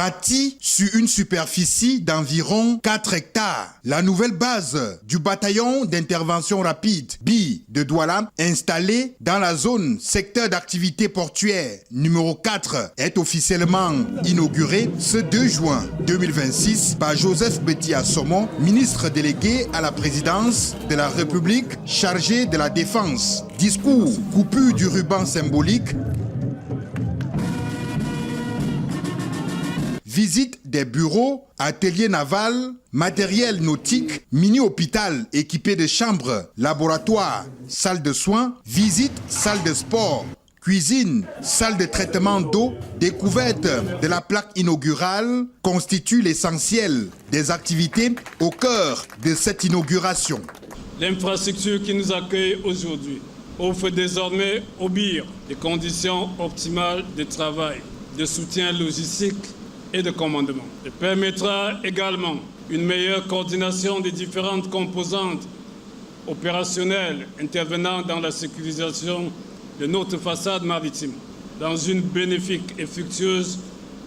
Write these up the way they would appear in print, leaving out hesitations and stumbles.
Bâtie sur une superficie d'environ 4 hectares, la nouvelle base du bataillon d'intervention rapide BI de Douala, installée dans la zone secteur d'activité portuaire numéro 4, est officiellement inaugurée ce 2 juin 2026 par Joseph Betty Assommo, ministre délégué à la présidence de la République chargé de la défense. Discours, coupure du ruban symbolique, visite des bureaux, ateliers navals, matériel nautique, mini-hôpital équipé de chambres, laboratoire, salle de soins, visite, salle de sport, cuisine, salle de traitement d'eau, découverte de la plaque inaugurale constitue l'essentiel des activités au cœur de cette inauguration. L'infrastructure qui nous accueille aujourd'hui offre désormais au BIR des conditions optimales de travail, de soutien logistique et de commandement. Elle permettra également une meilleure coordination des différentes composantes opérationnelles intervenant dans la sécurisation de notre façade maritime, dans une bénéfique et fructueuse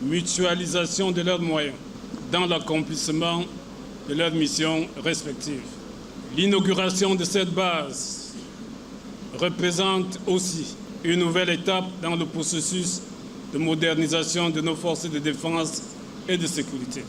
mutualisation de leurs moyens, dans l'accomplissement de leurs missions respectives. L'inauguration de cette base représente aussi une nouvelle étape dans le processus de modernisation de nos forces de défense et de sécurité.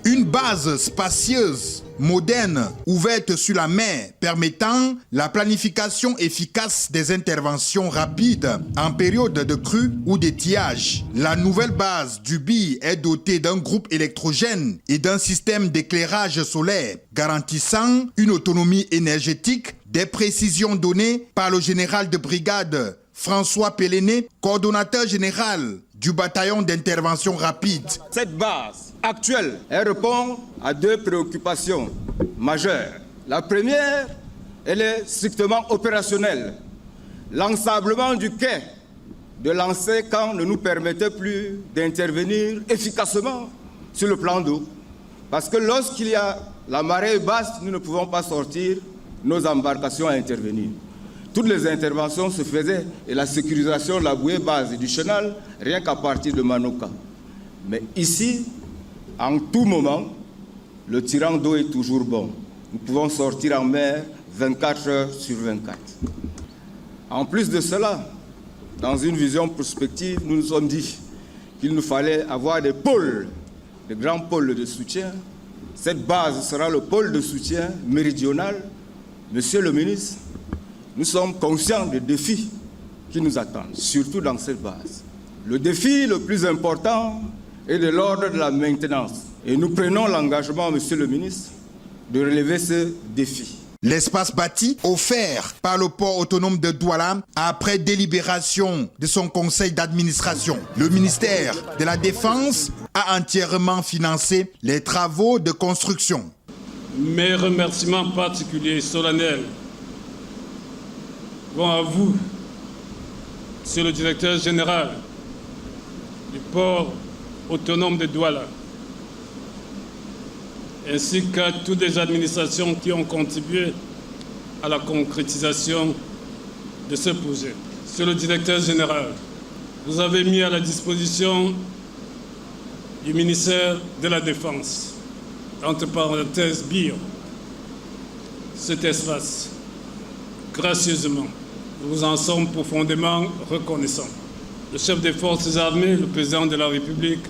Une base spacieuse, moderne, ouverte sur la mer, permettant la planification efficace des interventions rapides en période de crue ou d'étiage. La nouvelle base du BI est dotée d'un groupe électrogène et d'un système d'éclairage solaire, garantissant une autonomie énergétique. Des précisions données par le général de brigade François Pellenet, coordonnateur général du bataillon d'intervention rapide. Cette base actuelle, elle répond à deux préoccupations majeures. La première, elle est strictement opérationnelle. L'ensablement du quai de Lancé-Camp ne nous permettait plus d'intervenir efficacement sur le plan d'eau. Parce que lorsqu'il y a la marée basse, nous ne pouvons pas sortir nos embarcations à intervenir. Toutes les interventions se faisaient et la sécurisation de la bouée base et du chenal, rien qu'à partir de Manoka. Mais ici, en tout moment, le tirant d'eau est toujours bon. Nous pouvons sortir en mer 24 heures sur 24. En plus de cela, dans une vision prospective, nous nous sommes dit qu'il nous fallait avoir des pôles, des grands pôles de soutien. Cette base sera le pôle de soutien méridional. Monsieur le ministre, nous sommes conscients des défis qui nous attendent, surtout dans cette base. Le défi le plus important est de l'ordre de la maintenance. Et nous prenons l'engagement, monsieur le ministre, de relever ce défi. L'espace bâti offert par le port autonome de Douala après délibération de son conseil d'administration. Le ministère de la Défense a entièrement financé les travaux de construction. Mes remerciements particuliers et solennels vont à vous, monsieur le directeur général du port autonome de Douala, ainsi qu'à toutes les administrations qui ont contribué à la concrétisation de ce projet. Monsieur le directeur général, vous avez mis à la disposition du ministère de la Défense, entre parenthèses BIR, cet espace, gracieusement. Nous vous en sommes profondément reconnaissants. Le chef des forces armées, le président de la République,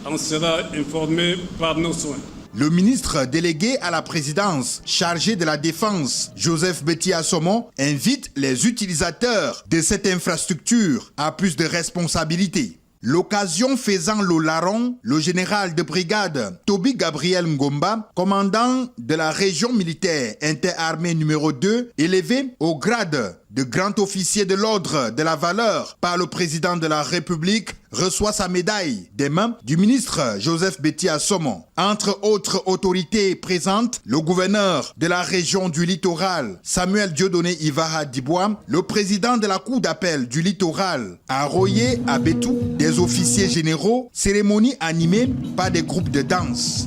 en sera informé par nos soins. Le ministre délégué à la présidence chargé de la défense, Joseph Betty Assommo, invite les utilisateurs de cette infrastructure à plus de responsabilités. L'occasion faisant le larron, le général de brigade Toby Gabriel Ngomba, commandant de la région militaire interarmée numéro 2, élevé au grade de grand officier de l'ordre de la valeur par le président de la République, reçoit sa médaille des mains du ministre Joseph Betty Assommo. Entre autres autorités présentes, le gouverneur de la région du littoral, Samuel Dieudonné Ivaha Dibois, le président de la cour d'appel du littoral, Aroye Abetou, des officiers généraux, cérémonie animée par des groupes de danse.